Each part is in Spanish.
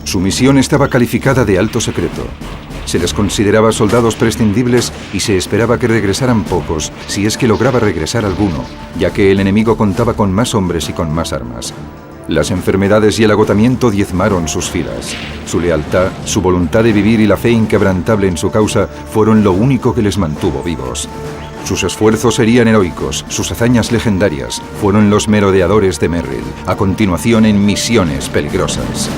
Su misión estaba calificada de alto secreto. Se les consideraba soldados prescindibles y se esperaba que regresaran pocos, si es que lograba regresar alguno, ya que el enemigo contaba con más hombres y con más armas. Las enfermedades y el agotamiento diezmaron sus filas. Su lealtad, su voluntad de vivir y la fe inquebrantable en su causa fueron lo único que les mantuvo vivos. Sus esfuerzos serían heroicos, sus hazañas legendarias. Fueron los merodeadores de Merrill, a continuación en misiones peligrosas.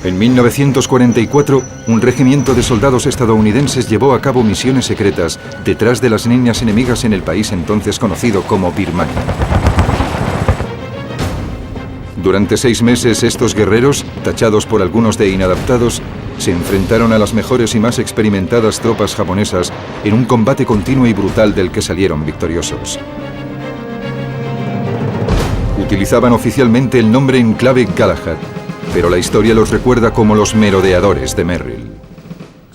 En 1944, un regimiento de soldados estadounidenses llevó a cabo misiones secretas detrás de las líneas enemigas en el país entonces conocido como Birmania. Durante 6 meses, estos guerreros, tachados por algunos de inadaptados, se enfrentaron a las mejores y más experimentadas tropas japonesas en un combate continuo y brutal del que salieron victoriosos. Utilizaban oficialmente el nombre en clave Galahad, pero la historia los recuerda como los merodeadores de Merrill.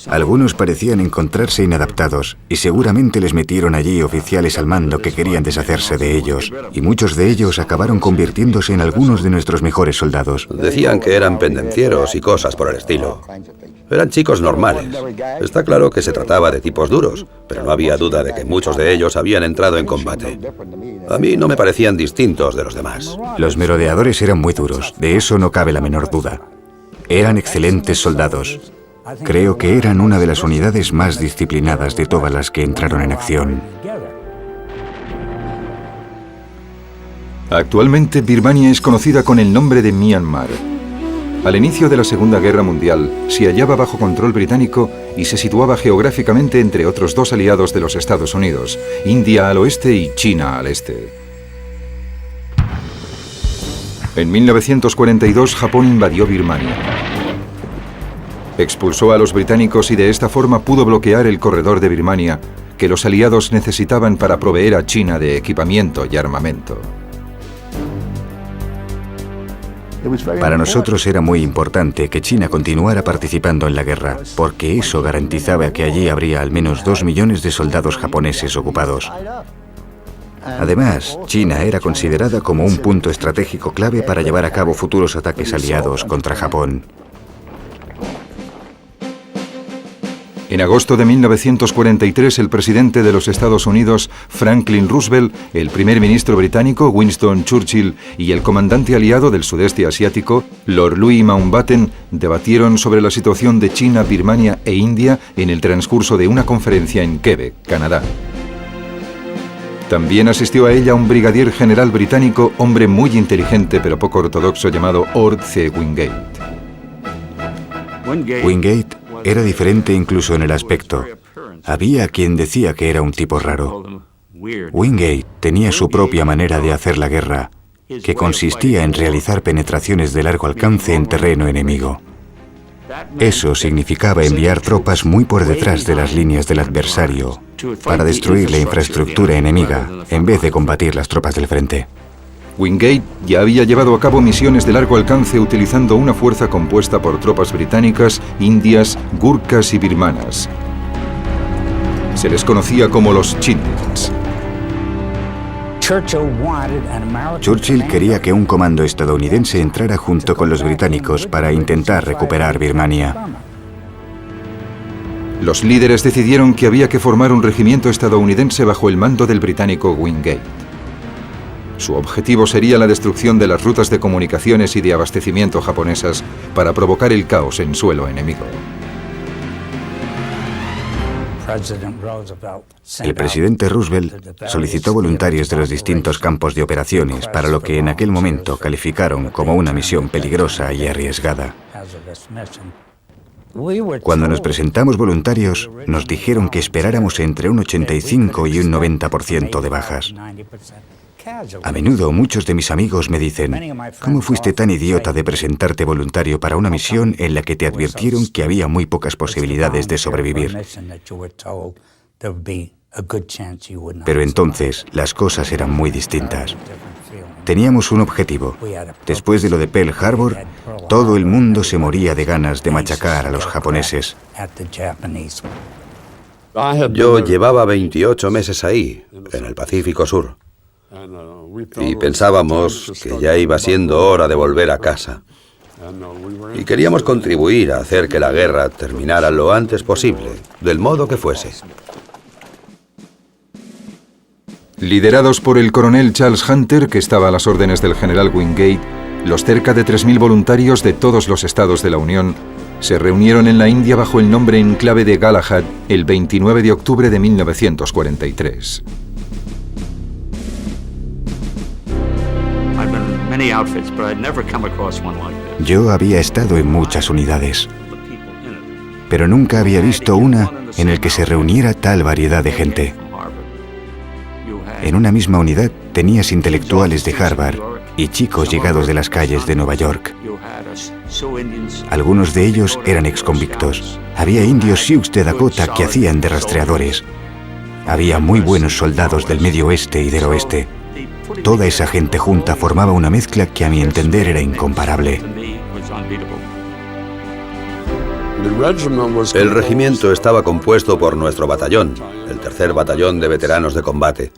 Algunos parecían encontrarse inadaptados y seguramente les metieron allí oficiales al mando que querían deshacerse de ellos, y muchos de ellos acabaron convirtiéndose en algunos de nuestros mejores soldados. Decían que eran pendencieros y cosas por el estilo. Eran chicos normales. Está claro que se trataba de tipos duros, pero no había duda de que muchos de ellos habían entrado en combate. A mí no me parecían distintos de los demás. Los merodeadores eran muy duros, de eso no cabe la menor duda. Eran excelentes soldados. Creo que eran una de las unidades más disciplinadas de todas las que entraron en acción. Actualmente, Birmania es conocida con el nombre de Myanmar. Al inicio de la Segunda Guerra Mundial, se hallaba bajo control británico y se situaba geográficamente entre otros 2 aliados de los Estados Unidos, India al oeste y China al este. En 1942, Japón invadió Birmania. Expulsó a los británicos y de esta forma pudo bloquear el corredor de Birmania que los aliados necesitaban para proveer a China de equipamiento y armamento. Para nosotros era muy importante que China continuara participando en la guerra, porque eso garantizaba que allí habría al menos 2 millones de soldados japoneses ocupados. Además, China era considerada como un punto estratégico clave para llevar a cabo futuros ataques aliados contra Japón. En agosto de 1943, el presidente de los Estados Unidos, Franklin Roosevelt, el primer ministro británico, Winston Churchill, y el comandante aliado del sudeste asiático, Lord Louis Mountbatten, debatieron sobre la situación de China, Birmania e India en el transcurso de una conferencia en Quebec, Canadá. También asistió a ella un brigadier general británico, hombre muy inteligente pero poco ortodoxo, llamado Ord C. Wingate. Wingate era diferente incluso en el aspecto. Había quien decía que era un tipo raro. Wingate tenía su propia manera de hacer la guerra, que consistía en realizar penetraciones de largo alcance en terreno enemigo. Eso significaba enviar tropas muy por detrás de las líneas del adversario para destruir la infraestructura enemiga en vez de combatir las tropas del frente. Wingate ya había llevado a cabo misiones de largo alcance utilizando una fuerza compuesta por tropas británicas, indias, gurkhas y birmanas. Se les conocía como los Chindians. Churchill quería que un comando estadounidense entrara junto con los británicos para intentar recuperar Birmania. Los líderes decidieron que había que formar un regimiento estadounidense bajo el mando del británico Wingate. Su objetivo sería la destrucción de las rutas de comunicaciones y de abastecimiento japonesas para provocar el caos en suelo enemigo. El presidente Roosevelt solicitó voluntarios de los distintos campos de operaciones para lo que en aquel momento calificaron como una misión peligrosa y arriesgada. Cuando nos presentamos voluntarios, nos dijeron que esperáramos entre un 85 y un 90% de bajas. A menudo muchos de mis amigos me dicen, ¿cómo fuiste tan idiota de presentarte voluntario para una misión en la que te advirtieron que había muy pocas posibilidades de sobrevivir? Pero entonces las cosas eran muy distintas. Teníamos un objetivo. Después de lo de Pearl Harbor, todo el mundo se moría de ganas de machacar a los japoneses. Yo llevaba 28 meses ahí, en el Pacífico Sur, y pensábamos que ya iba siendo hora de volver a casa. Y queríamos contribuir a hacer que la guerra terminara lo antes posible, del modo que fuese. Liderados por el coronel Charles Hunter, que estaba a las órdenes del general Wingate, los cerca de 3.000 voluntarios de todos los estados de la Unión se reunieron en la India bajo el nombre en clave de Galahad el 29 de octubre de 1943. Yo había estado en muchas unidades, pero nunca había visto una en la que se reuniera tal variedad de gente. En una misma unidad tenías intelectuales de Harvard y chicos llegados de las calles de Nueva York. Algunos de ellos eran exconvictos. Había indios Sioux de Dakota que hacían de rastreadores. Había muy buenos soldados del Medio Oeste y del Oeste. Toda esa gente junta formaba una mezcla que a mi entender era incomparable. El regimiento estaba compuesto por nuestro batallón, el tercer batallón de veteranos de combate,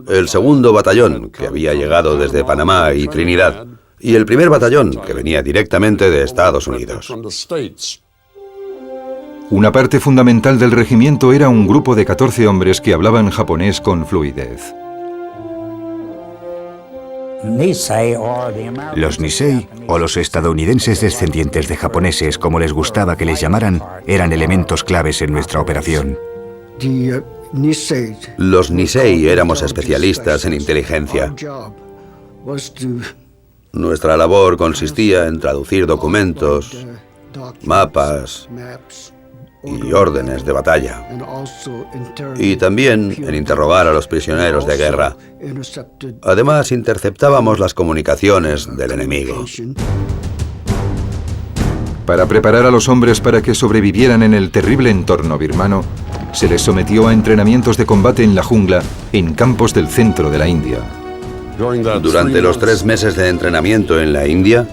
el segundo batallón, que había llegado desde Panamá y Trinidad, y el primer batallón, que venía directamente de Estados Unidos. Una parte fundamental del regimiento era un grupo de 14 hombres que hablaban japonés con fluidez. Los Nisei, o los estadounidenses descendientes de japoneses, como les gustaba que les llamaran, eran elementos claves en nuestra operación. Los Nisei éramos especialistas en inteligencia. Nuestra labor consistía en traducir documentos, mapas y órdenes de batalla, y también en interrogar a los prisioneros de guerra. Además, interceptábamos las comunicaciones del enemigo. Para preparar a los hombres para que sobrevivieran en el terrible entorno birmano, se les sometió a entrenamientos de combate en la jungla, en campos del centro de la India. Durante los 3 meses de entrenamiento en la India,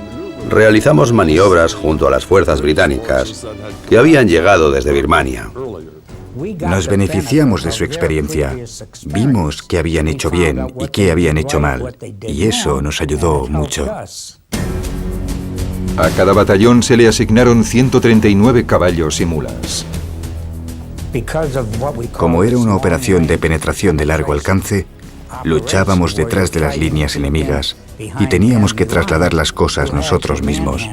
realizamos maniobras junto a las fuerzas británicas que habían llegado desde Birmania. Nos beneficiamos de su experiencia. Vimos qué habían hecho bien y qué habían hecho mal, y eso nos ayudó mucho. A cada batallón se le asignaron 139 caballos y mulas. Como era una operación de penetración de largo alcance, luchábamos detrás de las líneas enemigas y teníamos que trasladar las cosas nosotros mismos.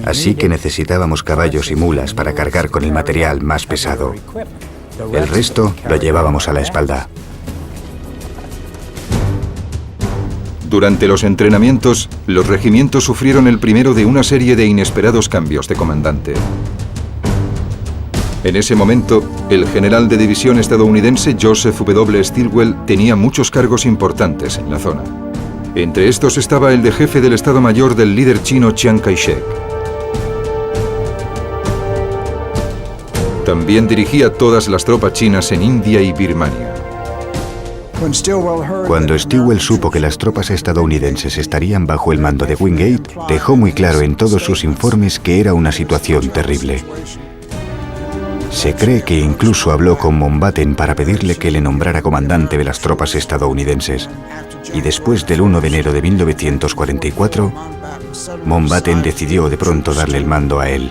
Así que necesitábamos caballos y mulas para cargar con el material más pesado. El resto lo llevábamos a la espalda. Durante los entrenamientos, los regimientos sufrieron el primero de una serie de inesperados cambios de comandante. En ese momento, el general de división estadounidense Joseph W. Stilwell tenía muchos cargos importantes en la zona. Entre estos estaba el de jefe del Estado Mayor del líder chino Chiang Kai-shek. También dirigía todas las tropas chinas en India y Birmania. Cuando Stilwell supo que las tropas estadounidenses estarían bajo el mando de Wingate, dejó muy claro en todos sus informes que era una situación terrible. Se cree que incluso habló con Mountbatten para pedirle que le nombrara comandante de las tropas estadounidenses. Y después del 1 de enero de 1944, Mountbatten decidió de pronto darle el mando a él.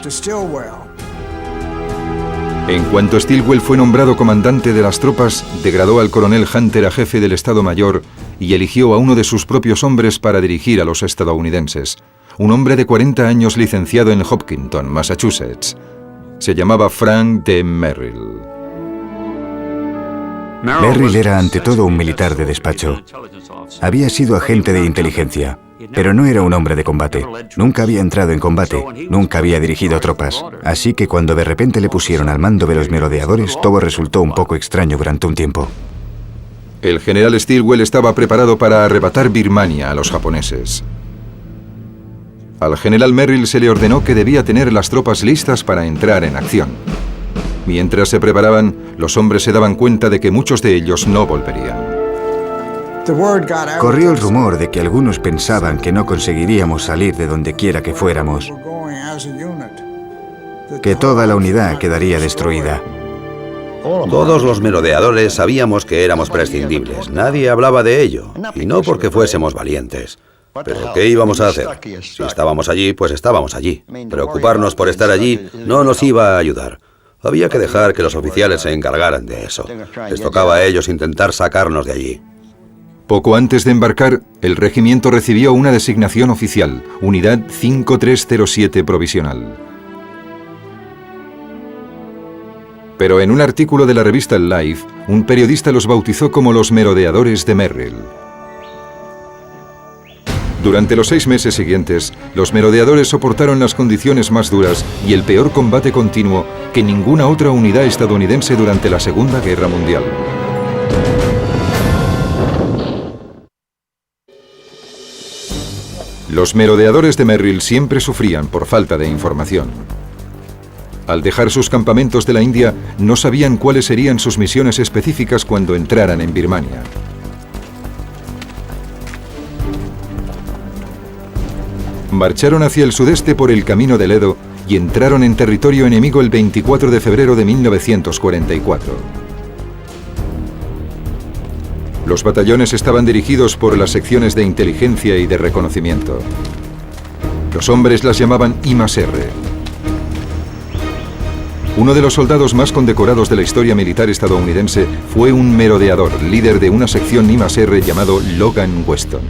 En cuanto Stilwell fue nombrado comandante de las tropas, degradó al coronel Hunter a jefe del Estado Mayor y eligió a uno de sus propios hombres para dirigir a los estadounidenses. Un hombre de 40 años licenciado en Hopkinton, Massachusetts. Se llamaba Frank D. Merrill. Merrill era ante todo un militar de despacho. Había sido agente de inteligencia, pero no era un hombre de combate. Nunca había entrado en combate, nunca había dirigido tropas. Así que cuando de repente le pusieron al mando de los merodeadores, todo resultó un poco extraño durante un tiempo. El general Stilwell estaba preparado para arrebatar Birmania a los japoneses. Al general Merrill se le ordenó que debía tener las tropas listas para entrar en acción. Mientras se preparaban, los hombres se daban cuenta de que muchos de ellos no volverían. Corrió el rumor de que algunos pensaban que no conseguiríamos salir de donde quiera que fuéramos, que toda la unidad quedaría destruida. Todos los merodeadores sabíamos que éramos prescindibles. Nadie hablaba de ello, y no porque fuésemos valientes. Pero ¿qué íbamos a hacer? Si estábamos allí, pues estábamos allí. Preocuparnos por estar allí no nos iba a ayudar. Había que dejar que los oficiales se encargaran de eso. Les tocaba a ellos intentar sacarnos de allí. Poco antes de embarcar, el regimiento recibió una designación oficial, Unidad 5307 Provisional. Pero en un artículo de la revista Life, un periodista los bautizó como los merodeadores de Merrill. Durante los 6 meses siguientes, los merodeadores soportaron las condiciones más duras y el peor combate continuo que ninguna otra unidad estadounidense durante la Segunda Guerra Mundial. Los merodeadores de Merrill siempre sufrían por falta de información. Al dejar sus campamentos de la India, no sabían cuáles serían sus misiones específicas cuando entraran en Birmania. Marcharon hacia el sudeste por el camino del Edo y entraron en territorio enemigo el 24 de febrero de 1944. Los batallones estaban dirigidos por las secciones de inteligencia y de reconocimiento. Los hombres las llamaban I+R. Uno de los soldados más condecorados de la historia militar estadounidense fue un merodeador, líder de una sección I+R llamado Logan Weston.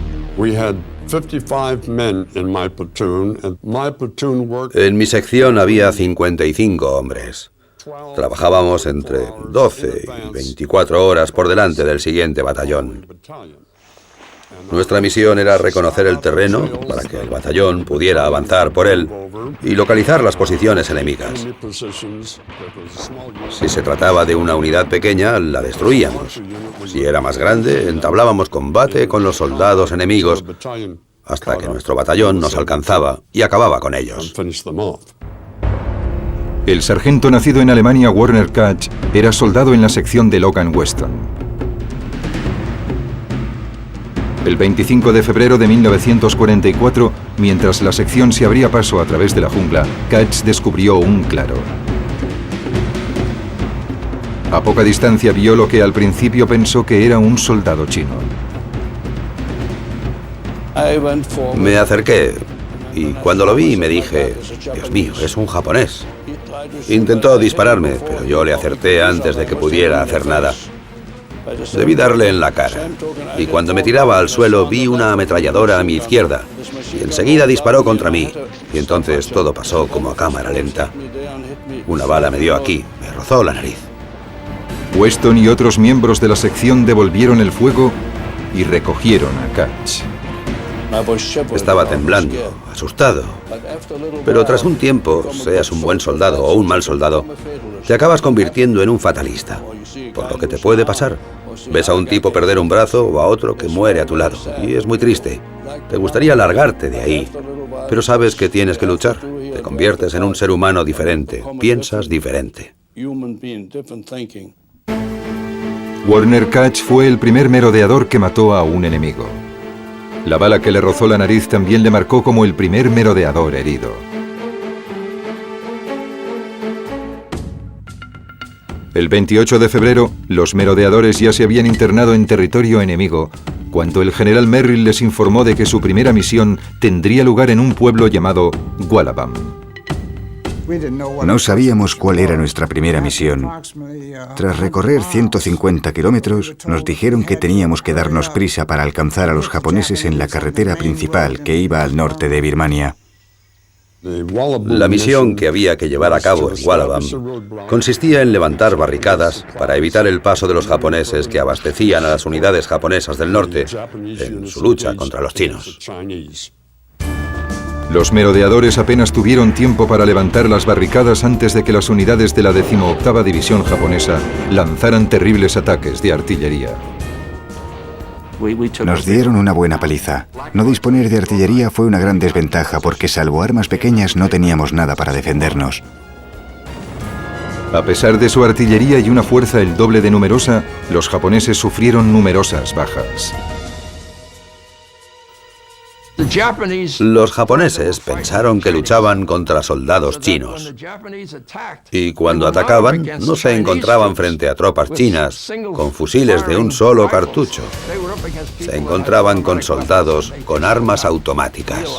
En mi sección había 55 hombres. Trabajábamos entre 12 y 24 horas por delante del siguiente batallón. Nuestra misión era reconocer el terreno para que el batallón pudiera avanzar por él y localizar las posiciones enemigas. Si se trataba de una unidad pequeña, la destruíamos. Si era más grande, entablábamos combate con los soldados enemigos hasta que nuestro batallón nos alcanzaba y acababa con ellos. El sargento nacido en Alemania, Werner Katz, era soldado en la sección de Logan Weston. El 25 de febrero de 1944, mientras la sección se abría paso a través de la jungla, Katz descubrió un claro. A poca distancia vio lo que al principio pensó que era un soldado chino. Me acerqué y cuando lo vi me dije, Dios mío, es un japonés. Intentó dispararme, pero yo le acerté antes de que pudiera hacer nada. Debí darle en la cara, y cuando me tiraba al suelo vi una ametralladora a mi izquierda, y enseguida disparó contra mí, y entonces todo pasó como a cámara lenta. Una bala me dio aquí, me rozó la nariz. Weston y otros miembros de la sección devolvieron el fuego y recogieron a Katz. Estaba temblando, asustado. Pero tras un tiempo, seas un buen soldado o un mal soldado, te acabas convirtiendo en un fatalista. Por lo que te puede pasar. Ves a un tipo perder un brazo o a otro que muere a tu lado. Y es muy triste. Te gustaría largarte de ahí. Pero sabes que tienes que luchar. Te conviertes en un ser humano diferente. Piensas diferente. Werner Katz fue el primer merodeador que mató a un enemigo. La bala que le rozó la nariz también le marcó como el primer merodeador herido. El 28 de febrero, los merodeadores ya se habían internado en territorio enemigo, cuando el general Merrill les informó de que su primera misión tendría lugar en un pueblo llamado Gualabam. No sabíamos cuál era nuestra primera misión. Tras recorrer 150 kilómetros, nos dijeron que teníamos que darnos prisa para alcanzar a los japoneses en la carretera principal que iba al norte de Birmania. La misión que había que llevar a cabo en Gualabam consistía en levantar barricadas para evitar el paso de los japoneses que abastecían a las unidades japonesas del norte en su lucha contra los chinos. Los merodeadores apenas tuvieron tiempo para levantar las barricadas antes de que las unidades de la 18ª División japonesa lanzaran terribles ataques de artillería. Nos dieron una buena paliza. No disponer de artillería fue una gran desventaja porque salvo armas pequeñas no teníamos nada para defendernos. A pesar de su artillería y una fuerza el doble de numerosa, los japoneses sufrieron numerosas bajas. Los japoneses pensaron que luchaban contra soldados chinos y cuando atacaban no se encontraban frente a tropas chinas con fusiles de un solo cartucho. Se encontraban con soldados con armas automáticas.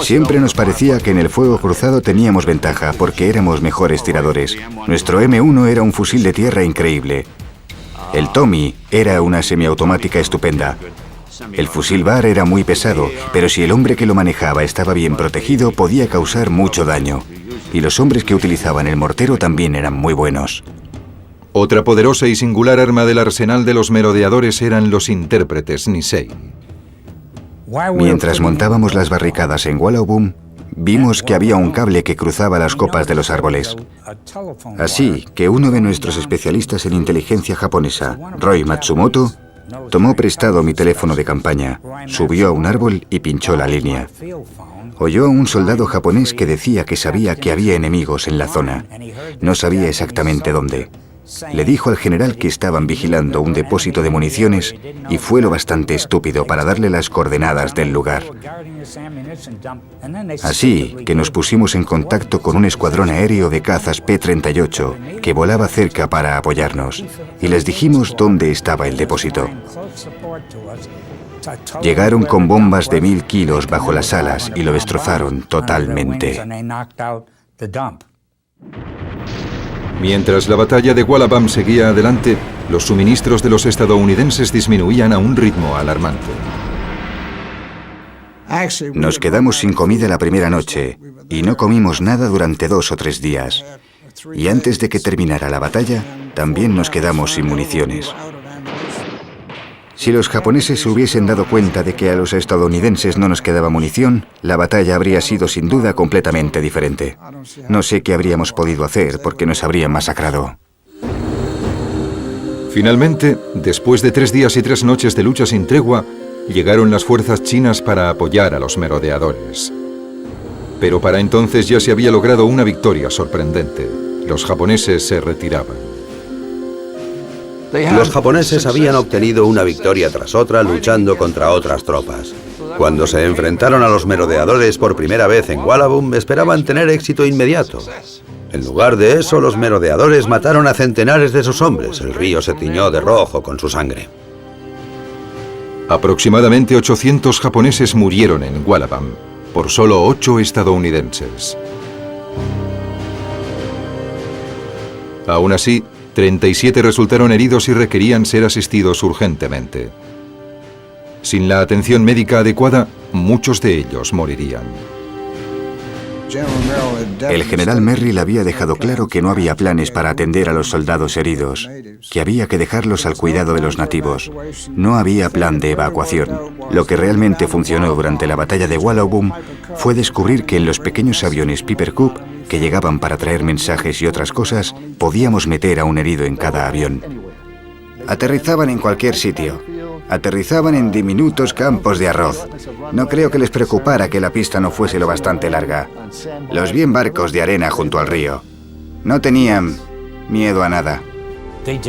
Siempre nos parecía que en el fuego cruzado teníamos ventaja porque éramos mejores tiradores. Nuestro M1 era un fusil de tierra increíble. El Tommy era una semiautomática estupenda. El fusil Bar era muy pesado, pero si el hombre que lo manejaba estaba bien protegido, podía causar mucho daño. Y los hombres que utilizaban el mortero también eran muy buenos. Otra poderosa y singular arma del arsenal de los merodeadores eran los intérpretes Nisei. Mientras montábamos las barricadas en Wallabum, vimos que había un cable que cruzaba las copas de los árboles. Así que uno de nuestros especialistas en inteligencia japonesa, Roy Matsumoto, tomó prestado mi teléfono de campaña, subió a un árbol y pinchó la línea. Oyó a un soldado japonés que decía que sabía que había enemigos en la zona. No sabía exactamente dónde. Le dijo al general que estaban vigilando un depósito de municiones y fue lo bastante estúpido para darle las coordenadas del lugar. Así que nos pusimos en contacto con un escuadrón aéreo de cazas P-38 que volaba cerca para apoyarnos y les dijimos dónde estaba el depósito. Llegaron con bombas de 1000 kilos bajo las alas y lo destrozaron totalmente. Mientras la batalla de Wallabam seguía adelante, los suministros de los estadounidenses disminuían a un ritmo alarmante. Nos quedamos sin comida la primera noche y no comimos nada durante 2 o 3 días. Y antes de que terminara la batalla, también nos quedamos sin municiones. Si los japoneses se hubiesen dado cuenta de que a los estadounidenses no nos quedaba munición, la batalla habría sido sin duda completamente diferente. No sé qué habríamos podido hacer porque nos habrían masacrado. Finalmente, después de 3 días y 3 noches de lucha sin tregua, llegaron las fuerzas chinas para apoyar a los merodeadores. Pero para entonces ya se había logrado una victoria sorprendente. Los japoneses se retiraban. Los japoneses habían obtenido una victoria tras otra luchando contra otras tropas. Cuando se enfrentaron a los merodeadores por primera vez en Wallabum, esperaban tener éxito inmediato. En lugar de eso, los merodeadores mataron a centenares de sus hombres. El río se tiñó de rojo con su sangre. Aproximadamente 800 japoneses murieron en Wallabam, por solo 8 estadounidenses. Aún así, 37 resultaron heridos y requerían ser asistidos urgentemente. Sin la atención médica adecuada, muchos de ellos morirían. El general Merrill había dejado claro que no había planes para atender a los soldados heridos, que había que dejarlos al cuidado de los nativos. No había plan de evacuación. Lo que realmente funcionó durante la batalla de Wallabum fue descubrir que en los pequeños aviones Piper Cub, que llegaban para traer mensajes y otras cosas, podíamos meter a un herido en cada avión. Aterrizaban en cualquier sitio. Aterrizaban en diminutos campos de arroz. No creo que les preocupara que la pista no fuese lo bastante larga. Los vi en barcos de arena junto al río. No tenían miedo a nada.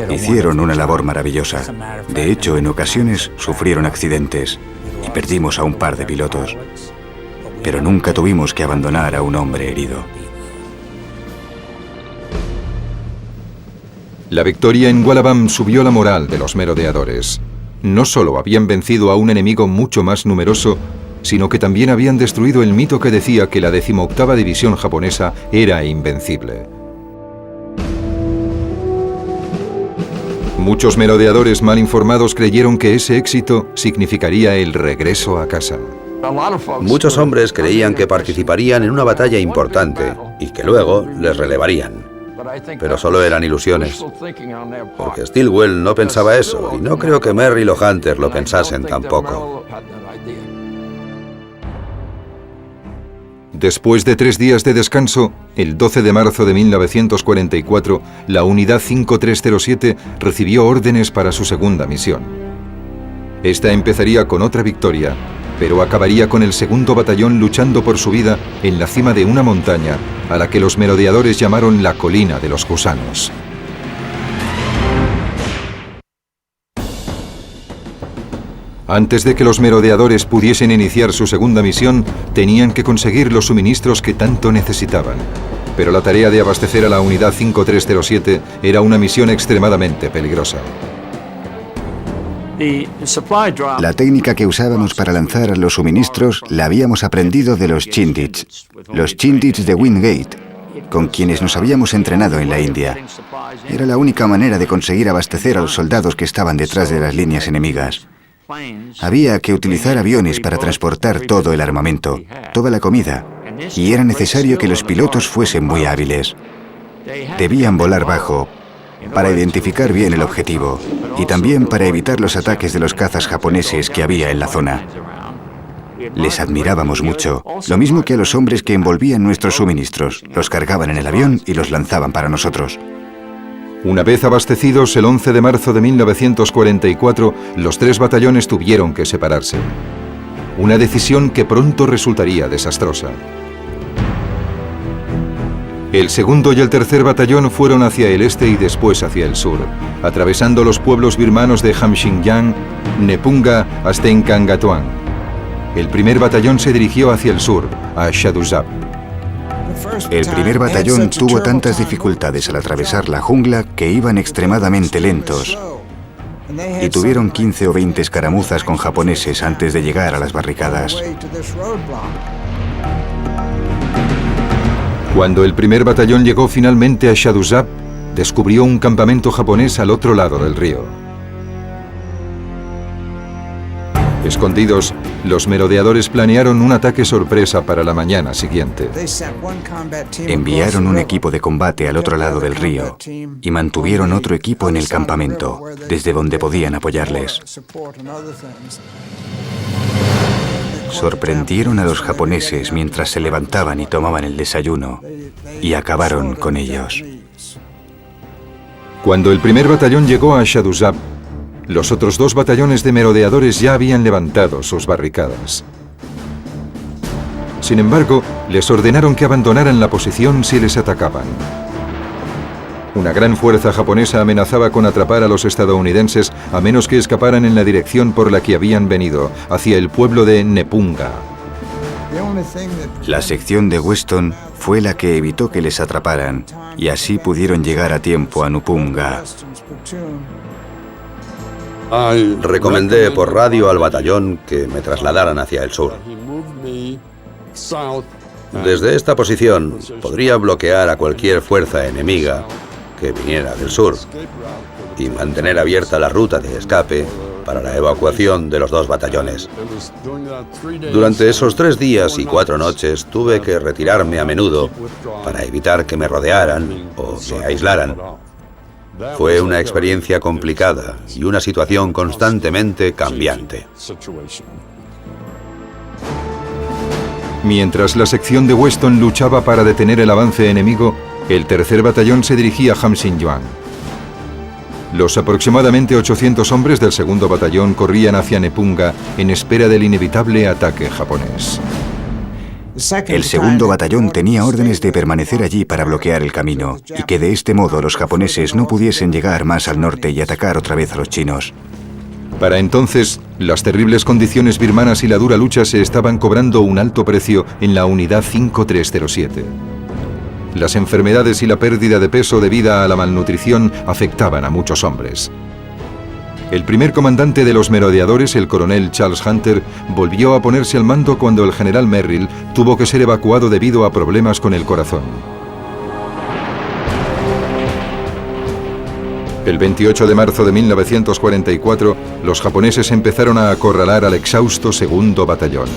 Hicieron una labor maravillosa. De hecho, en ocasiones sufrieron accidentes y perdimos a un par de pilotos. Pero nunca tuvimos que abandonar a un hombre herido. La victoria en Wallabam subió la moral de los merodeadores. No solo habían vencido a un enemigo mucho más numeroso, sino que también habían destruido el mito que decía que la 18ª división japonesa era invencible. Muchos merodeadores mal informados creyeron que ese éxito significaría el regreso a casa. Muchos hombres creían que participarían en una batalla importante y que luego les relevarían. Pero solo eran ilusiones, porque Stilwell no pensaba eso, y no creo que Merrill o Hunter lo pensasen tampoco. Después de 3 días de descanso, el 12 de marzo de 1944, la Unidad 5307 recibió órdenes para su segunda misión. Esta empezaría con otra victoria, pero acabaría con el segundo batallón luchando por su vida en la cima de una montaña a la que los merodeadores llamaron la Colina de los Gusanos. Antes de que los merodeadores pudiesen iniciar su segunda misión, tenían que conseguir los suministros que tanto necesitaban. Pero la tarea de abastecer a la Unidad 5307 era una misión extremadamente peligrosa. La técnica que usábamos para lanzar los suministros la habíamos aprendido de los Chindits de Wingate, con quienes nos habíamos entrenado en la India. Era la única manera de conseguir abastecer a los soldados que estaban detrás de las líneas enemigas. Había que utilizar aviones para transportar todo el armamento, toda la comida, y era necesario que los pilotos fuesen muy hábiles. Debían volar bajo para identificar bien el objetivo y también para evitar los ataques de los cazas japoneses que había en la zona. Les admirábamos mucho, lo mismo que a los hombres que envolvían nuestros suministros. Los cargaban en el avión y los lanzaban para nosotros. Una vez abastecidos, el 11 de marzo de 1944, los 3 batallones tuvieron que separarse. Una decisión que pronto resultaría desastrosa. El segundo y el tercer batallón fueron hacia el este y después hacia el sur, atravesando los pueblos birmanos de Hamxingyang, Nepunga hasta Enkangatuan. El primer batallón se dirigió hacia el sur, a Shaduzab. El primer batallón tuvo tantas dificultades al atravesar la jungla que iban extremadamente lentos y tuvieron 15 o 20 escaramuzas con japoneses antes de llegar a las barricadas. Cuando el primer batallón llegó finalmente a Shaduzab, descubrió un campamento japonés al otro lado del río. Escondidos, los merodeadores planearon un ataque sorpresa para la mañana siguiente. Enviaron un equipo de combate al otro lado del río y mantuvieron otro equipo en el campamento, desde donde podían apoyarles. Sorprendieron a los japoneses mientras se levantaban y tomaban el desayuno, y acabaron con ellos. Cuando el primer batallón llegó a Shaduzab, los otros 2 batallones de merodeadores ya habían levantado sus barricadas. Sin embargo, les ordenaron que abandonaran la posición si les atacaban. Una gran fuerza japonesa amenazaba con atrapar a los estadounidenses a menos que escaparan en la dirección por la que habían venido, hacia el pueblo de Nepunga. La sección de Weston fue la que evitó que les atraparan, y así pudieron llegar a tiempo a Nepunga. Recomendé por radio al batallón que me trasladaran hacia el sur. Desde esta posición podría bloquear a cualquier fuerza enemiga que viniera del sur y mantener abierta la ruta de escape para la evacuación de los 2 batallones. Durante esos 3 días y 4 noches tuve que retirarme a menudo para evitar que me rodearan o me aislaran. Fue una experiencia complicada y una situación constantemente cambiante. Mientras la sección de Weston luchaba para detener el avance enemigo, el tercer batallón se dirigía a Hamxingyang. Los aproximadamente 800 hombres del segundo batallón corrían hacia Nepunga en espera del inevitable ataque japonés. El segundo batallón tenía órdenes de permanecer allí para bloquear el camino y que de este modo los japoneses no pudiesen llegar más al norte y atacar otra vez a los chinos. Para entonces, las terribles condiciones birmanas y la dura lucha se estaban cobrando un alto precio en la Unidad 5307. Las enfermedades y la pérdida de peso debido a la malnutrición afectaban a muchos hombres. El primer comandante de los merodeadores, el coronel Charles Hunter, volvió a ponerse al mando cuando el general Merrill tuvo que ser evacuado debido a problemas con el corazón. El 28 de marzo de 1944, los japoneses empezaron a acorralar al exhausto segundo batallón.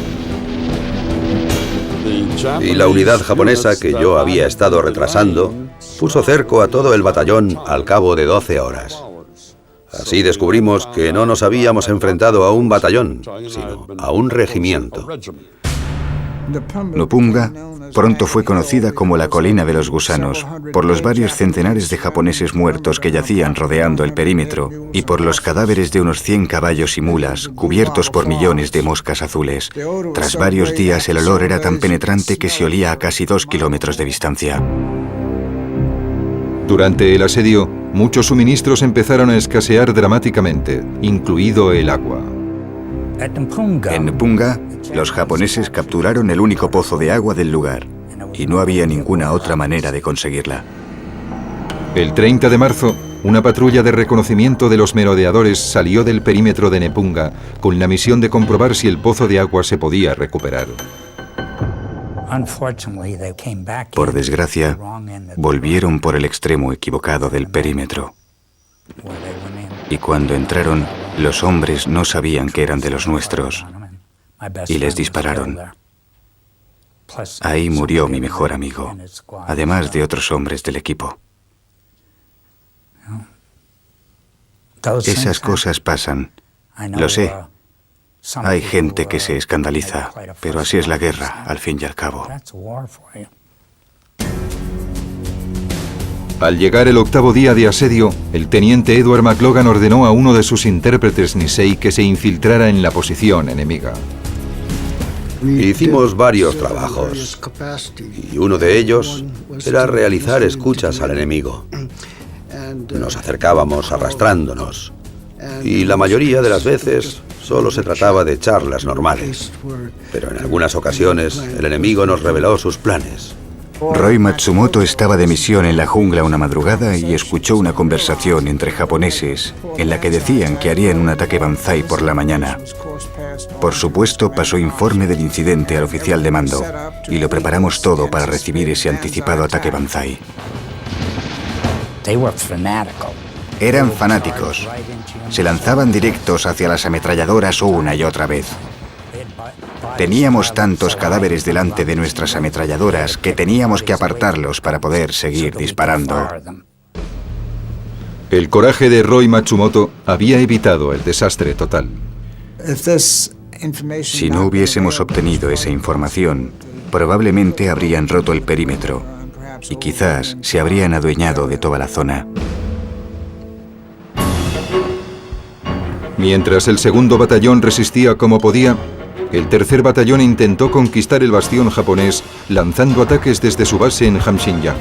Y la unidad japonesa que yo había estado retrasando puso cerco a todo el batallón al cabo de 12 horas. Así descubrimos que no nos habíamos enfrentado a un batallón, sino a un regimiento. Nupunga pronto fue conocida como la colina de los gusanos, por los varios centenares de japoneses muertos que yacían rodeando el perímetro y por los cadáveres de unos 100 caballos y mulas cubiertos por millones de moscas azules. Tras varios días el olor era tan penetrante que se olía a casi 2 kilómetros de distancia. Durante el asedio, muchos suministros empezaron a escasear dramáticamente, incluido el agua. En Nupunga, los japoneses capturaron el único pozo de agua del lugar y no había ninguna otra manera de conseguirla. El 30 de marzo, una patrulla de reconocimiento de los merodeadores salió del perímetro de Nepunga con la misión de comprobar si el pozo de agua se podía recuperar. Por desgracia, volvieron por el extremo equivocado del perímetro. Y cuando entraron, los hombres no sabían que eran de los nuestros y les dispararon. Ahí murió mi mejor amigo, además de otros hombres del equipo. Esas cosas pasan, lo sé. Hay gente que se escandaliza, pero así es la guerra, al fin y al cabo. Al llegar el 8º día de asedio, el teniente Edward McLogan ordenó a uno de sus intérpretes Nisei que se infiltrara en la posición enemiga. Hicimos varios trabajos y uno de ellos era realizar escuchas al enemigo. Nos acercábamos arrastrándonos y la mayoría de las veces solo se trataba de charlas normales, pero en algunas ocasiones el enemigo nos reveló sus planes. Roy Matsumoto estaba de misión en la jungla una madrugada y escuchó una conversación entre japoneses en la que decían que harían un ataque banzai por la mañana. Por supuesto, pasó informe del incidente al oficial de mando y lo preparamos todo para recibir ese anticipado ataque banzai. Eran fanáticos. Se lanzaban directos hacia las ametralladoras una y otra vez. Teníamos tantos cadáveres delante de nuestras ametralladoras que teníamos que apartarlos para poder seguir disparando. El coraje de Roy Matsumoto había evitado el desastre total. Si no hubiésemos obtenido esa información, probablemente habrían roto el perímetro y quizás se habrían adueñado de toda la zona. Mientras el 2º batallón resistía como podía, el 3er batallón intentó conquistar el bastión japonés lanzando ataques desde su base en Hamxingyang.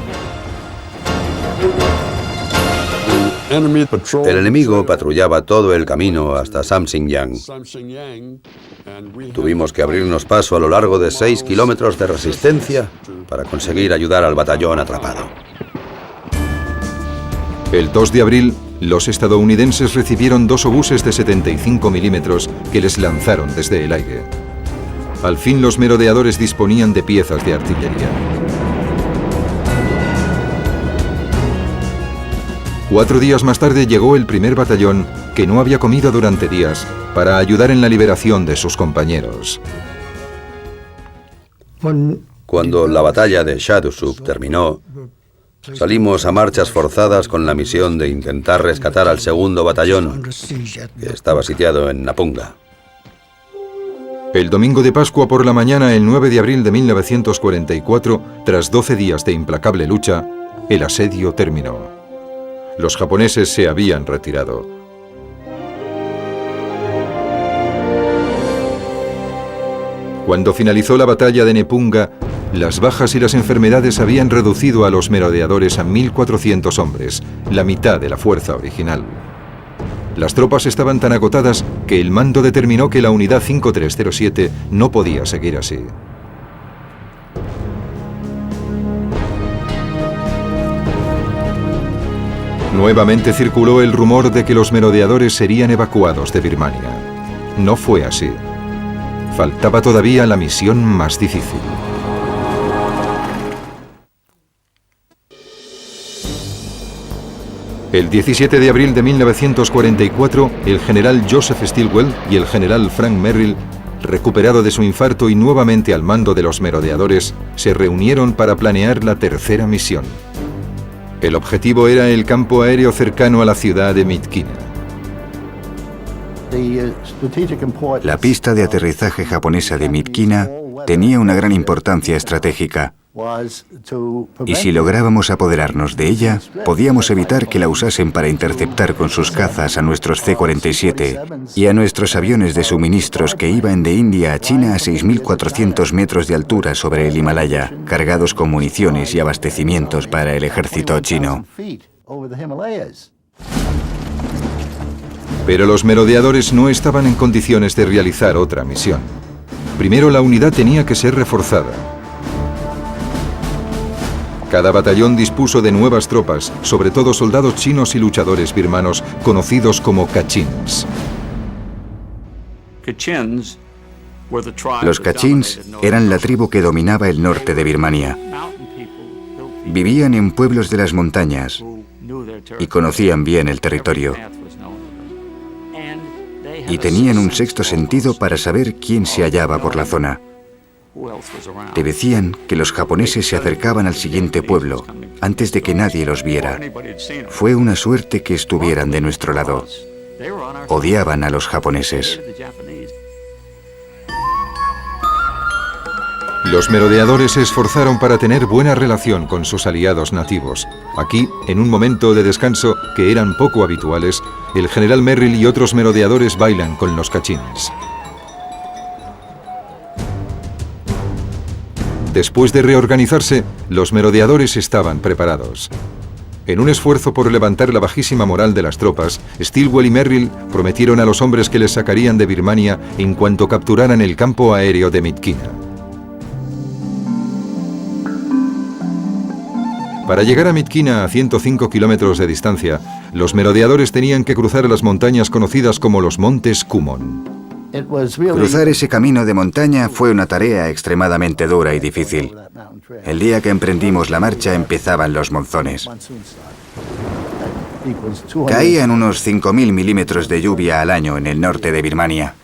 El enemigo patrullaba todo el camino hasta Samxingyang. Tuvimos que abrirnos paso a lo largo de 6 kilómetros de resistencia para conseguir ayudar al batallón atrapado. El 2 de abril, los estadounidenses recibieron 2 obuses de 75 milímetros que les lanzaron desde el aire. Al fin los merodeadores disponían de piezas de artillería. 4 días más tarde llegó el 1er batallón, que no había comido durante días, para ayudar en la liberación de sus compañeros. Cuando la batalla de Shadusub terminó, salimos a marchas forzadas con la misión de intentar rescatar al 2º batallón, que estaba sitiado en Napunga. El domingo de Pascua por la mañana, el 9 de abril de 1944, tras 12 días de implacable lucha, el asedio terminó. Los japoneses se habían retirado. Cuando finalizó la batalla de Nepunga, las bajas y las enfermedades habían reducido a los merodeadores a 1.400 hombres, la mitad de la fuerza original. Las tropas estaban tan agotadas que el mando determinó que la unidad 5307 no podía seguir así. Nuevamente circuló el rumor de que los merodeadores serían evacuados de Birmania. No fue así. Faltaba todavía la misión más difícil. El 17 de abril de 1944, el general Joseph Stilwell y el general Frank Merrill, recuperado de su infarto y nuevamente al mando de los merodeadores, se reunieron para planear la tercera misión. El objetivo era el campo aéreo cercano a la ciudad de Myitkyina. La pista de aterrizaje japonesa de Myitkyina tenía una gran importancia estratégica. Y si lográbamos apoderarnos de ella, podíamos evitar que la usasen para interceptar con sus cazas a nuestros C-47 y a nuestros aviones de suministros que iban de India a China a 6.400 metros de altura sobre el Himalaya, cargados con municiones y abastecimientos para el ejército chino. Pero los merodeadores no estaban en condiciones de realizar otra misión. Primero, la unidad tenía que ser reforzada. Cada batallón dispuso de nuevas tropas, sobre todo soldados chinos y luchadores birmanos, conocidos como Kachins. Los Kachins eran la tribu que dominaba el norte de Birmania. Vivían en pueblos de las montañas y conocían bien el territorio. Y tenían un sexto sentido para saber quién se hallaba por la zona. Te decían que los japoneses se acercaban al siguiente pueblo antes de que nadie los viera. Fue una suerte que estuvieran de nuestro lado. Odiaban a los japoneses. Los merodeadores se esforzaron para tener buena relación con sus aliados nativos. Aquí, en un momento de descanso que eran poco habituales, el general Merrill y otros merodeadores bailan con los Kachins. Después de reorganizarse, los merodeadores estaban preparados. En un esfuerzo por levantar la bajísima moral de las tropas, Stilwell y Merrill prometieron a los hombres que les sacarían de Birmania en cuanto capturaran el campo aéreo de Myitkyina. Para llegar a Myitkyina a 105 kilómetros de distancia, los merodeadores tenían que cruzar las montañas conocidas como los Montes Kumon. Cruzar ese camino de montaña fue una tarea extremadamente dura y difícil. El día que emprendimos la marcha empezaban los monzones. Caían unos 5.000 milímetros de lluvia al año en el norte de Birmania.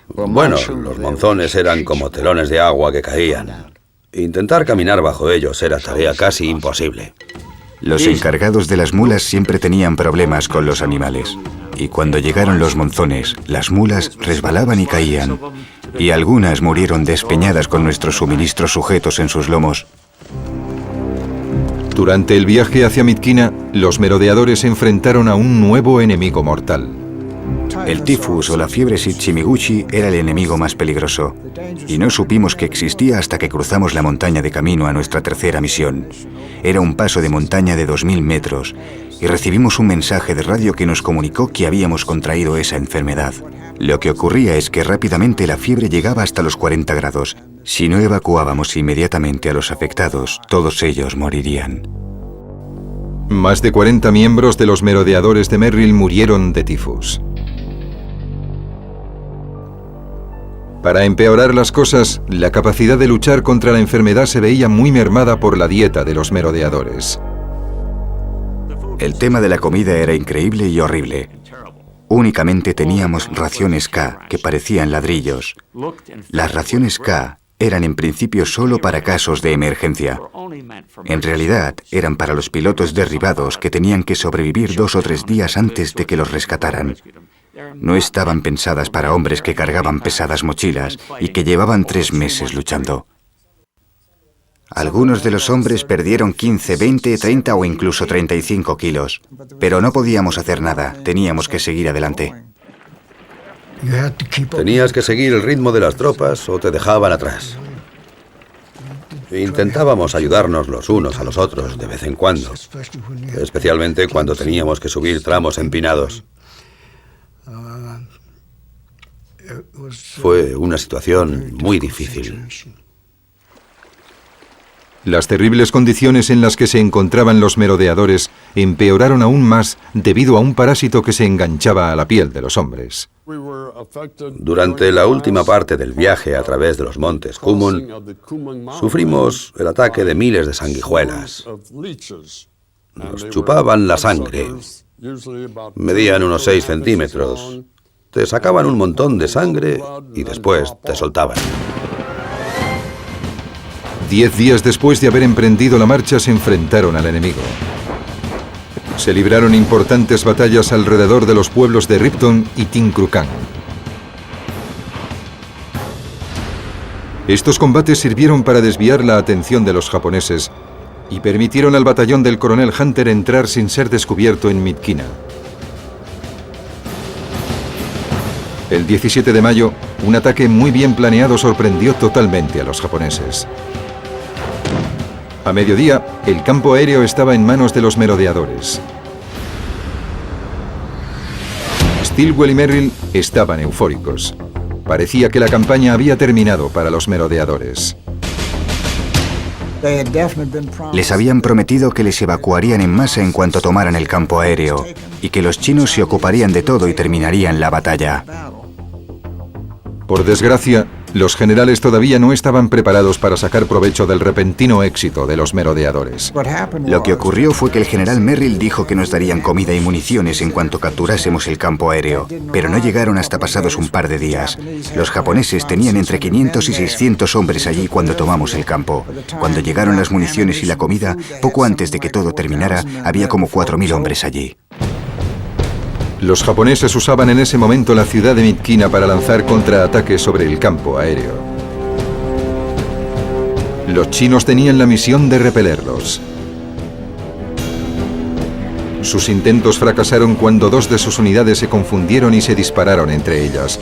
Bueno, los monzones eran como telones de agua que caían. Intentar caminar bajo ellos era tarea casi imposible. Los encargados de las mulas siempre tenían problemas con los animales. Y cuando llegaron los monzones, las mulas resbalaban y caían. Y algunas murieron despeñadas con nuestros suministros sujetos en sus lomos. Durante el viaje hacia Myitkyina, los merodeadores se enfrentaron a un nuevo enemigo mortal. El tifus o la fiebre Shichimiguchi era el enemigo más peligroso. Y no supimos que existía hasta que cruzamos la montaña de camino a nuestra tercera misión. Era un paso de montaña de 2.000 metros y recibimos un mensaje de radio que nos comunicó que habíamos contraído esa enfermedad. Lo que ocurría es que rápidamente la fiebre llegaba hasta los 40 grados. Si no evacuábamos inmediatamente a los afectados, todos ellos morirían. Más de 40 miembros de los merodeadores de Merrill murieron de tifus. Para empeorar las cosas, la capacidad de luchar contra la enfermedad se veía muy mermada por la dieta de los merodeadores. El tema de la comida era increíble y horrible. Únicamente teníamos raciones K, que parecían ladrillos. Las raciones K eran en principio solo para casos de emergencia. En realidad, eran para los pilotos derribados que tenían que sobrevivir 2 o 3 días antes de que los rescataran. No estaban pensadas para hombres que cargaban pesadas mochilas y que llevaban 3 meses luchando. Algunos de los hombres perdieron 15, 20, 30 o incluso 35 kilos. Pero no podíamos hacer nada, teníamos que seguir adelante. Tenías que seguir el ritmo de las tropas o te dejaban atrás. Intentábamos ayudarnos los unos a los otros de vez en cuando, especialmente cuando teníamos que subir tramos empinados. Fue una situación muy difícil. Las terribles condiciones en las que se encontraban los merodeadores empeoraron aún más debido a un parásito que se enganchaba a la piel de los hombres. Durante la última parte del viaje a través de los montes Kumon, sufrimos el ataque de miles de sanguijuelas. Nos chupaban la sangre. Medían unos 6 centímetros. Te sacaban un montón de sangre y después te soltaban. 10 días después de haber emprendido la marcha, se enfrentaron al enemigo. Se libraron importantes batallas alrededor de los pueblos de Ripton y Tinkrukan. Estos combates sirvieron para desviar la atención de los japoneses y permitieron al batallón del coronel Hunter entrar sin ser descubierto en Myitkyina. El 17 de mayo, un ataque muy bien planeado sorprendió totalmente a los japoneses. A mediodía, el campo aéreo estaba en manos de los merodeadores. Stilwell y Merrill estaban eufóricos. Parecía que la campaña había terminado para los merodeadores. Les habían prometido que les evacuarían en masa en cuanto tomaran el campo aéreo y que los chinos se ocuparían de todo y terminarían la batalla. Por desgracia, los generales todavía no estaban preparados para sacar provecho del repentino éxito de los merodeadores. Lo que ocurrió fue que el general Merrill dijo que nos darían comida y municiones en cuanto capturásemos el campo aéreo, pero no llegaron hasta pasados un par de días. Los japoneses tenían entre 500 y 600 hombres allí cuando tomamos el campo. Cuando llegaron las municiones y la comida, poco antes de que todo terminara, había como 4.000 hombres allí. Los japoneses usaban en ese momento la ciudad de Myitkyina para lanzar contraataques sobre el campo aéreo. Los chinos tenían la misión de repelerlos. Sus intentos fracasaron cuando 2 de sus unidades se confundieron y se dispararon entre ellas,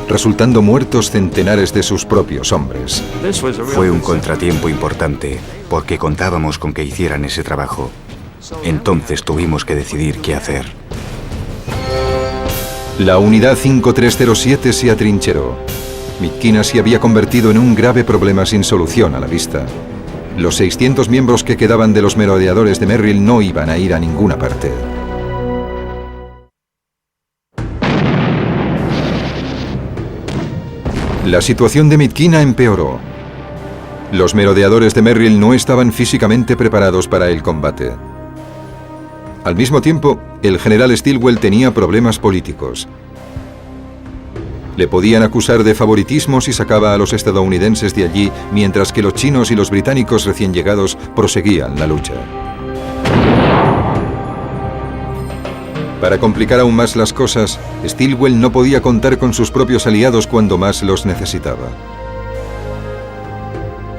resultando muertos centenares de sus propios hombres. Fue un contratiempo importante, porque contábamos con que hicieran ese trabajo. Entonces tuvimos que decidir qué hacer. La unidad 5307 se atrincheró. Myitkyina se había convertido en un grave problema sin solución a la vista. Los 600 miembros que quedaban de los merodeadores de Merrill no iban a ir a ninguna parte. La situación de Myitkyina empeoró. Los merodeadores de Merrill no estaban físicamente preparados para el combate. Al mismo tiempo, el general Stilwell tenía problemas políticos. Le podían acusar de favoritismo si sacaba a los estadounidenses de allí, mientras que los chinos y los británicos recién llegados proseguían la lucha. Para complicar aún más las cosas, Stilwell no podía contar con sus propios aliados cuando más los necesitaba.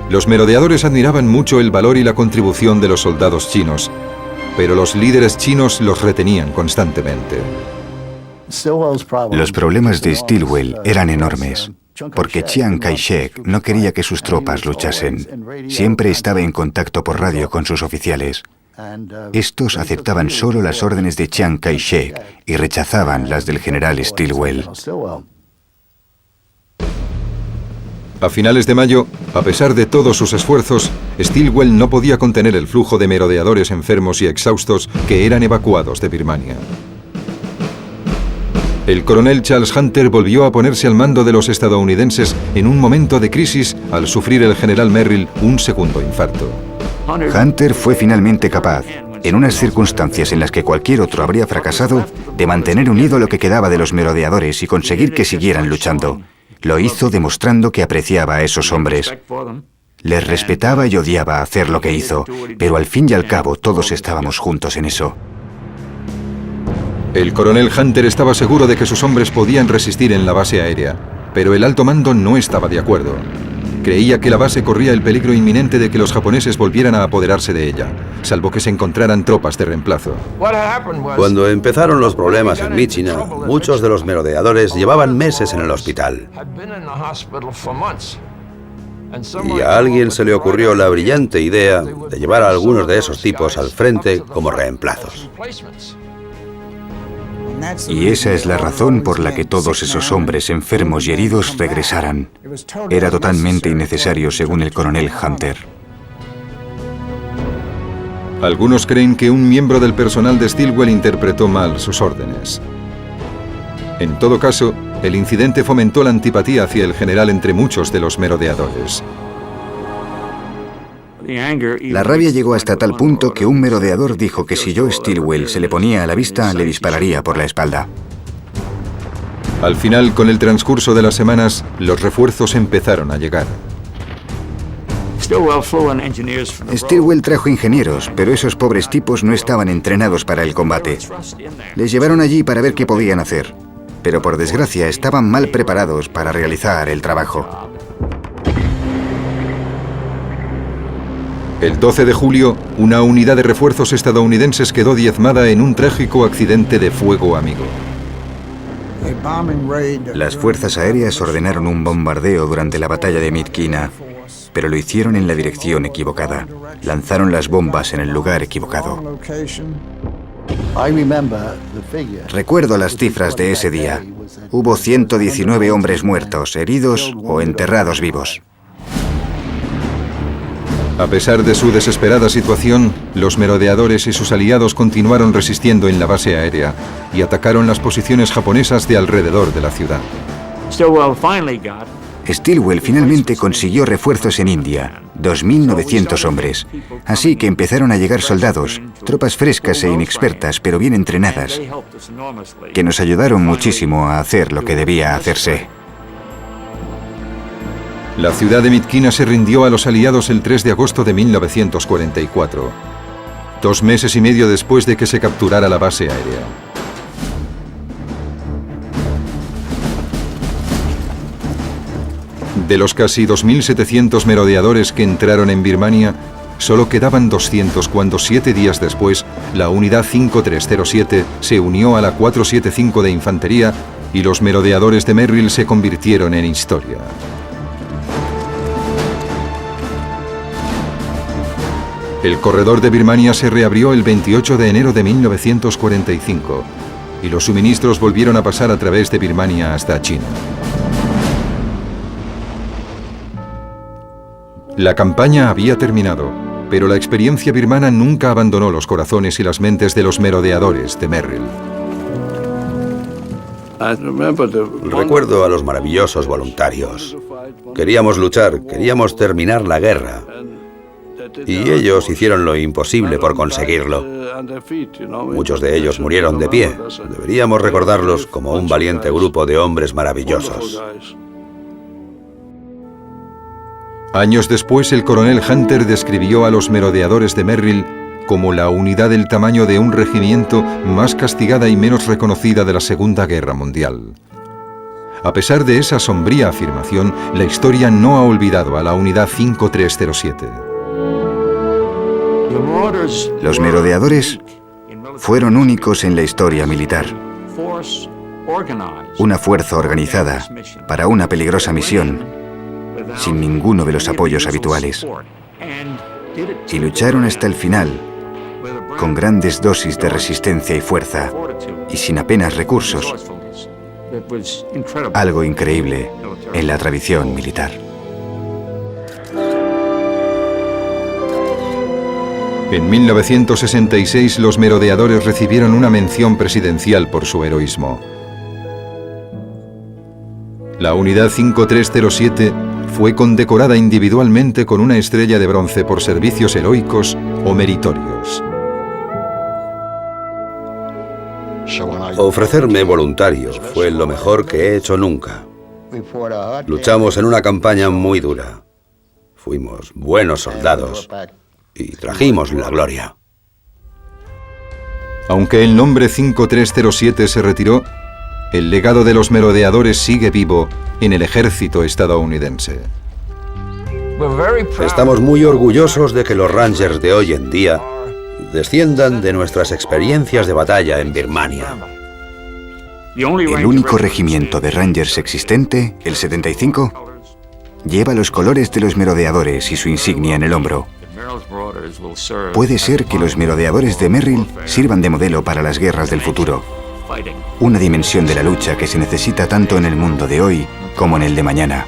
Los merodeadores admiraban mucho el valor y la contribución de los soldados chinos, pero los líderes chinos los retenían constantemente. Los problemas de Stilwell eran enormes, porque Chiang Kai-shek no quería que sus tropas luchasen. Siempre estaba en contacto por radio con sus oficiales. Estos aceptaban solo las órdenes de Chiang Kai-shek y rechazaban las del general Stilwell. A finales de mayo, a pesar de todos sus esfuerzos, Stilwell no podía contener el flujo de merodeadores enfermos y exhaustos que eran evacuados de Birmania. El coronel Charles Hunter volvió a ponerse al mando de los estadounidenses en un momento de crisis al sufrir el general Merrill un segundo infarto. Hunter fue finalmente capaz, en unas circunstancias en las que cualquier otro habría fracasado, de mantener unido lo que quedaba de los merodeadores y conseguir que siguieran luchando. Lo hizo demostrando que apreciaba a esos hombres. Les respetaba y odiaba hacer lo que hizo, pero al fin y al cabo todos estábamos juntos en eso. El coronel Hunter estaba seguro de que sus hombres podían resistir en la base aérea, pero el alto mando no estaba de acuerdo. Creía que la base corría el peligro inminente de que los japoneses volvieran a apoderarse de ella, salvo que se encontraran tropas de reemplazo. Cuando empezaron los problemas en Myitkyina, muchos de los merodeadores llevaban meses en el hospital. Y a alguien se le ocurrió la brillante idea de llevar a algunos de esos tipos al frente como reemplazos. Y esa es la razón por la que todos esos hombres enfermos y heridos regresaran. Era totalmente innecesario, según el coronel Hunter. Algunos creen que un miembro del personal de Stilwell interpretó mal sus órdenes. En todo caso, el incidente fomentó la antipatía hacia el general entre muchos de los merodeadores. La rabia llegó hasta tal punto que un merodeador dijo que si Joe Stilwell se le ponía a la vista, le dispararía por la espalda. Al final, con el transcurso de las semanas, los refuerzos empezaron a llegar. Stilwell trajo ingenieros, pero esos pobres tipos no estaban entrenados para el combate. Les llevaron allí para ver qué podían hacer, pero por desgracia estaban mal preparados para realizar el trabajo. El 12 de julio, una unidad de refuerzos estadounidenses quedó diezmada en un trágico accidente de fuego amigo. Las fuerzas aéreas ordenaron un bombardeo durante la batalla de Midkina, pero lo hicieron en la dirección equivocada. Lanzaron las bombas en el lugar equivocado. Recuerdo las cifras de ese día. Hubo 119 hombres muertos, heridos o enterrados vivos. A pesar de su desesperada situación, los merodeadores y sus aliados continuaron resistiendo en la base aérea y atacaron las posiciones japonesas de alrededor de la ciudad. Stilwell finalmente consiguió refuerzos en India, 2.900 hombres. Así que empezaron a llegar soldados, tropas frescas e inexpertas, pero bien entrenadas, que nos ayudaron muchísimo a hacer lo que debía hacerse. La ciudad de Midkina se rindió a los aliados el 3 de agosto de 1944, 2 meses y medio después de que se capturara la base aérea. De los casi 2.700 merodeadores que entraron en Birmania, solo quedaban 200 cuando 7 días después la unidad 5307 se unió a la 475 de infantería y los merodeadores de Merrill se convirtieron en historia. El corredor de Birmania se reabrió el 28 de enero de 1945 y los suministros volvieron a pasar a través de Birmania hasta China. La campaña había terminado, pero la experiencia birmana nunca abandonó los corazones y las mentes de los merodeadores de Merrill. Recuerdo a los maravillosos voluntarios. Queríamos luchar, queríamos terminar la guerra. Y ellos hicieron lo imposible por conseguirlo. Muchos de ellos murieron de pie. Deberíamos recordarlos como un valiente grupo de hombres maravillosos. Años después, el coronel Hunter describió a los merodeadores de Merrill como la unidad del tamaño de un regimiento más castigada y menos reconocida de la Segunda Guerra Mundial. A pesar de esa sombría afirmación, la historia no ha olvidado a la unidad 5307. Los merodeadores fueron únicos en la historia militar. Una fuerza organizada para una peligrosa misión, sin ninguno de los apoyos habituales. Y lucharon hasta el final, con grandes dosis de resistencia y fuerza, y sin apenas recursos. Algo increíble en la tradición militar. En 1966, los merodeadores recibieron una mención presidencial por su heroísmo. La unidad 5307 fue condecorada individualmente con una estrella de bronce por servicios heroicos o meritorios. Ofrecerme voluntario fue lo mejor que he hecho nunca. Luchamos en una campaña muy dura. Fuimos buenos soldados y trajimos la gloria. Aunque el nombre 5307 se retiró, el legado de los merodeadores sigue vivo en el ejército estadounidense. Estamos muy orgullosos de que los Rangers de hoy en día desciendan de nuestras experiencias de batalla en Birmania. El único regimiento de Rangers existente, el 75, lleva los colores de los merodeadores y su insignia en el hombro. Puede ser que los merodeadores de Merrill sirvan de modelo para las guerras del futuro. Una dimensión de la lucha que se necesita tanto en el mundo de hoy como en el de mañana.